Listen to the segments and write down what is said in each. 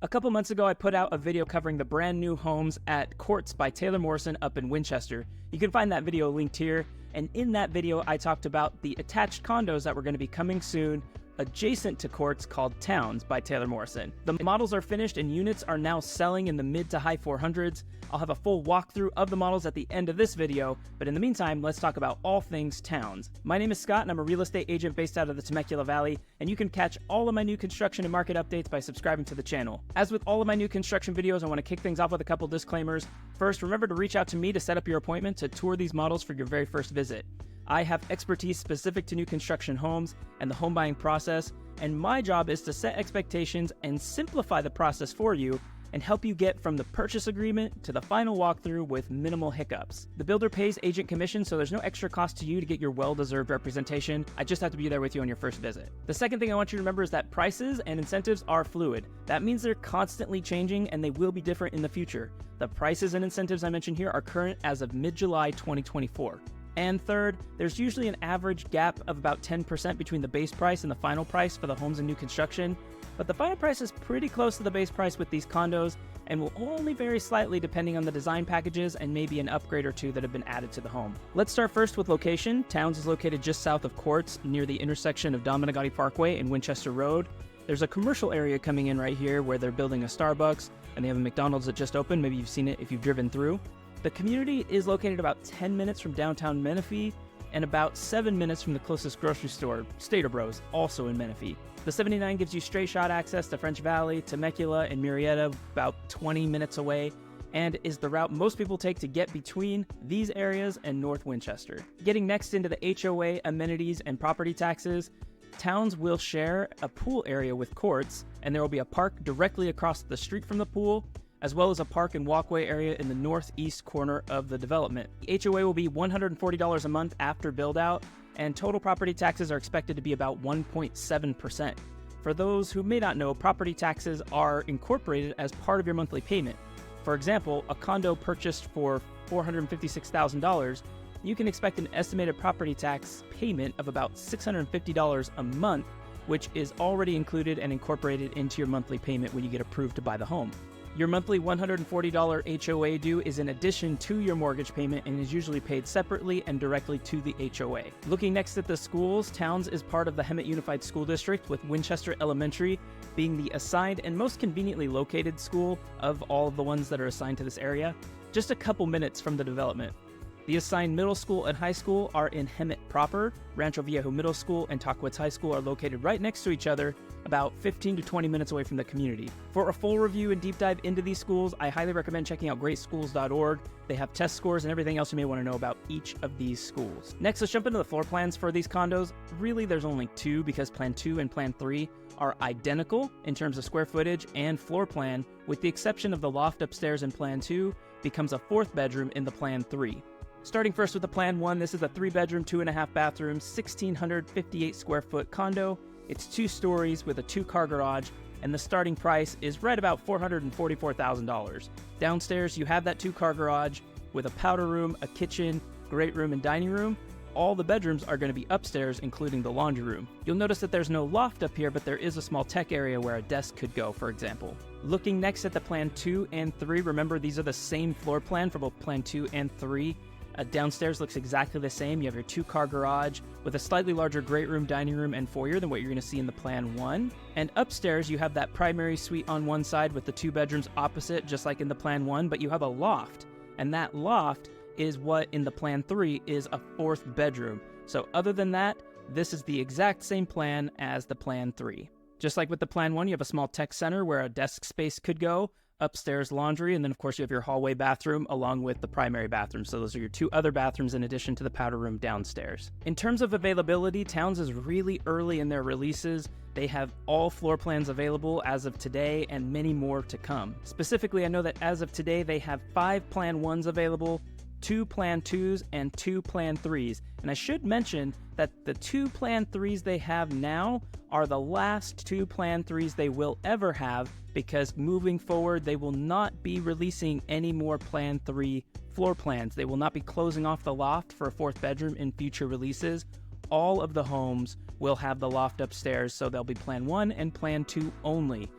A couple months ago, I put out a video covering the brand new homes at Courts by Taylor Morrison up in Winchester. You can find that video linked here. And in that video, I talked about the attached condos that were going to be coming soon adjacent to Courts called Towns by Taylor Morrison. The models are finished and units are now selling in the mid to high 400s. I'll have a full walkthrough of the models at the end of this video, but in the meantime, let's talk about all things Towns. My name is Scott and I'm a real estate agent based out of the Temecula Valley, and you can catch all of my new construction and market updates by subscribing to the channel. As with all of my new construction videos, I want to kick things off with a couple disclaimers. First, remember to reach out to me to set up your appointment to tour these models for your very first visit. I have expertise specific to new construction homes and the home buying process, and my job is to set expectations and simplify the process for you and help you get from the purchase agreement to the final walkthrough with minimal hiccups. The builder pays agent commission, so there's no extra cost to you to get your well-deserved representation. I just have to be there with you on your first visit. The second thing I want you to remember is that prices and incentives are fluid. That means they're constantly changing and they will be different in the future. The prices and incentives I mentioned here are current as of mid-July 2024. And third, there's usually an average gap of about 10% between the base price and the final price for the homes in new construction, but the final price is pretty close to the base price with these condos and will only vary slightly depending on the design packages and maybe an upgrade or two that have been added to the home. Let's start first with location. Towns is located just south of Courts near the intersection of Dominigati Parkway and Winchester Road. There's a commercial area coming in right here where they're building a Starbucks and they have a McDonald's that just opened. Maybe you've seen it if you've driven through. The community is located about 10 minutes from downtown Menifee and about 7 minutes from the closest grocery store, Stater Bros, also in Menifee. The 79 gives you straight shot access to French Valley, Temecula, and Murrieta, about 20 minutes away, and is the route most people take to get between these areas and North Winchester. Getting next into the HOA, amenities, and property taxes, Towns will share a pool area with Courts, and there will be a park directly across the street from the pool, as well as a park and walkway area in the northeast corner of the development. The HOA will be $140 a month after build-out, and total property taxes are expected to be about 1.7%. For those who may not know, property taxes are incorporated as part of your monthly payment. For example, a condo purchased for $456,000, you can expect an estimated property tax payment of about $650 a month, which is already included and incorporated into your monthly payment when you get approved to buy the home. Your monthly $140 HOA due is in addition to your mortgage payment and is usually paid separately and directly to the HOA. Looking next at the schools, Towns is part of the Hemet Unified School District, with Winchester Elementary being the assigned and most conveniently located school of all of the ones that are assigned to this area, just a couple minutes from the development. The assigned middle school and high school are in Hemet proper. Rancho Viejo Middle School and Tahquitz High School are located right next to each other, about 15 to 20 minutes away from the community. For a full review and deep dive into these schools, I highly recommend checking out greatschools.org. They have test scores and everything else you may want to know about each of these schools. Next, let's jump into the floor plans for these condos. Really, there's only two because Plan 2 and Plan 3 are identical in terms of square footage and floor plan, with the exception of the loft upstairs in Plan 2 becomes a fourth bedroom in the Plan 3. Starting first with the Plan 1, this is a 3-bedroom, 2.5 bathroom, 1,658 square foot condo. It's 2 stories with a 2-car garage, and the starting price is right about $444,000. Downstairs, you have that 2-car garage with a powder room, a kitchen, great room, and dining room. All the bedrooms are going to be upstairs, including the laundry room. You'll notice that there's no loft up here, but there is a small tech area where a desk could go, for example. Looking next at the Plan 2 and 3, remember these are the same floor plan for both Plan 2 and 3. Downstairs looks exactly the same. You have your 2-car garage with a slightly larger great room, dining room, and foyer than what you're going to see in the Plan 1. And upstairs, you have that primary suite on one side with the 2 bedrooms opposite, just like in the Plan 1, but you have a loft. And that loft is what in the Plan 3 is a 4th bedroom. So other than that, this is the exact same plan as the Plan 3. Just like with the Plan 1, you have a small tech center where a desk space could go, upstairs laundry, and then of course you have your hallway bathroom along with the primary bathroom. So those are your 2 other bathrooms in addition to the powder room downstairs. In terms of availability, Towns is really early in their releases. They have all floor plans available as of today and many more to come. Specifically, I know that as of today, they have 5 Plan 1s available, 2 Plan 2s, and 2 Plan 3s. And I should mention that the 2 Plan 3s they have now are the last 2 Plan 3s they will ever have, because moving forward, they will not be releasing any more Plan 3 floor plans. They will not be closing off the loft for a 4th bedroom in future releases. All of the homes will have the loft upstairs, so they'll be Plan 1 and Plan 2 only.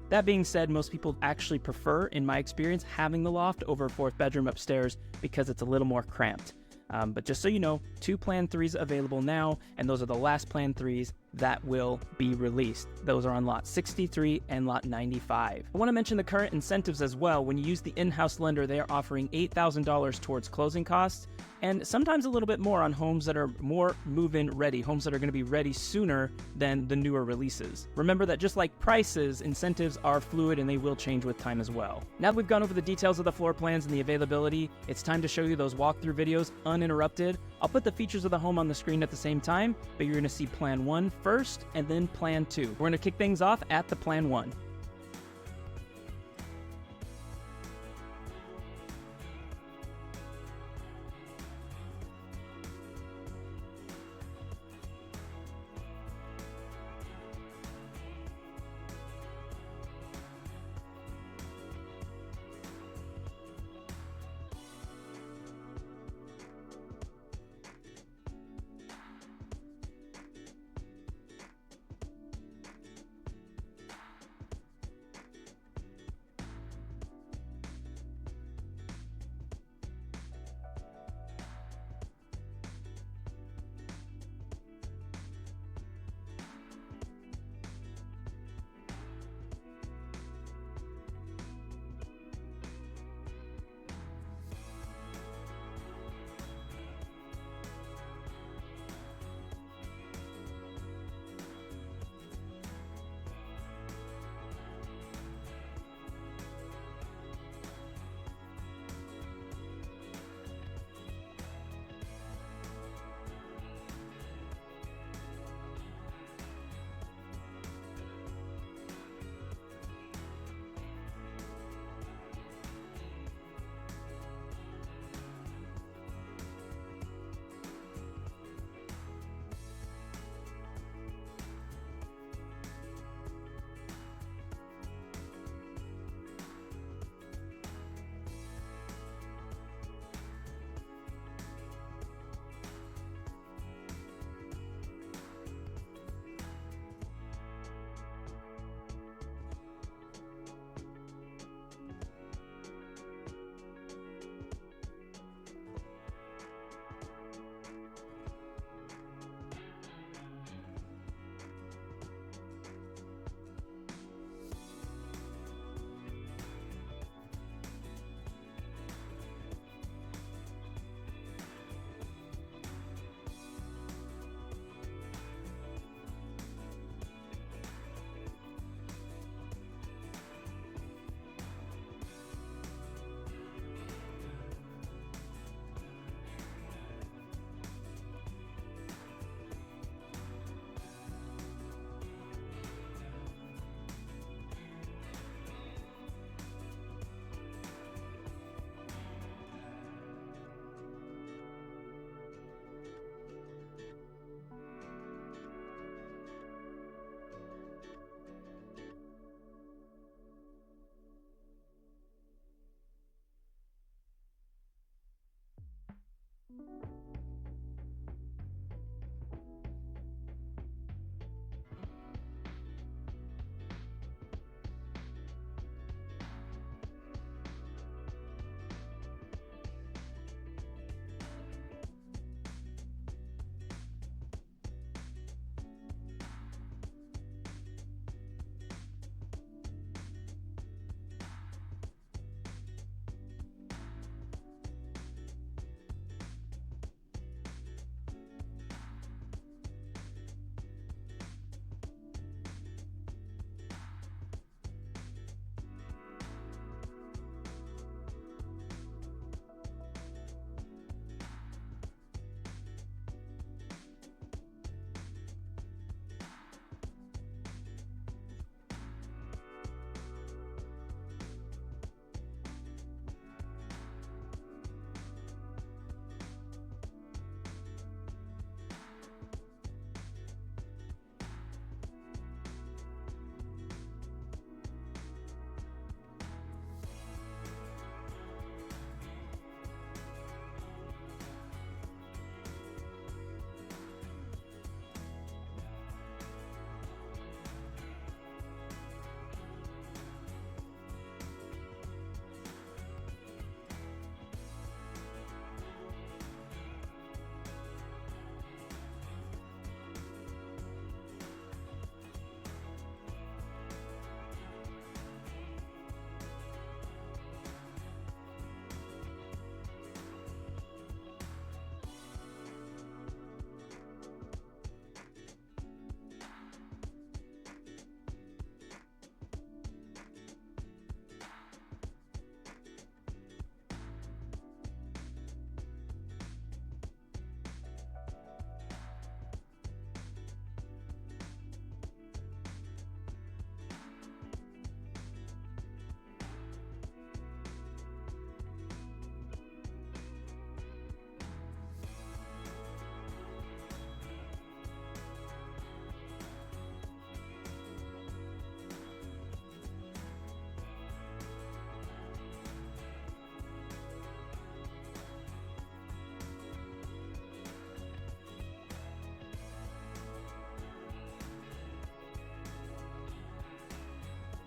That being said, most people actually prefer, in my experience, having the loft over a fourth bedroom upstairs because it's a little more cramped. But just so you know, 2 Plan 3s available now, and those are the last Plan 3s that will be released. Those are on lot 63 and lot 95. I want to mention the current incentives as well. When you use the in-house lender, they are offering $8,000 towards closing costs, and sometimes a little bit more on homes that are more move-in ready, homes that are going to be ready sooner than the newer releases. Remember that just like prices, incentives are fluid and they will change with time as well. Now that we've gone over the details of the floor plans and the availability, it's time to show you those walkthrough videos uninterrupted. I'll put the features of the home on the screen at the same time, but you're going to see Plan 1 first and then Plan 2. We're going to kick things off at the Plan 1.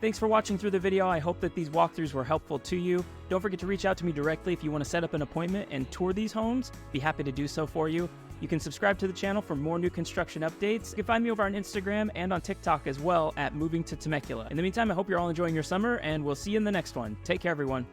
Thanks for watching through the video. I hope that these walkthroughs were helpful to you. Don't forget to reach out to me directly if you want to set up an appointment and tour these homes. Be happy to do so for you. You can subscribe to the channel for more new construction updates. You can find me over on Instagram and on TikTok as well at Moving to Temecula. In the meantime, I hope you're all enjoying your summer, and we'll see you in the next one. Take care, everyone.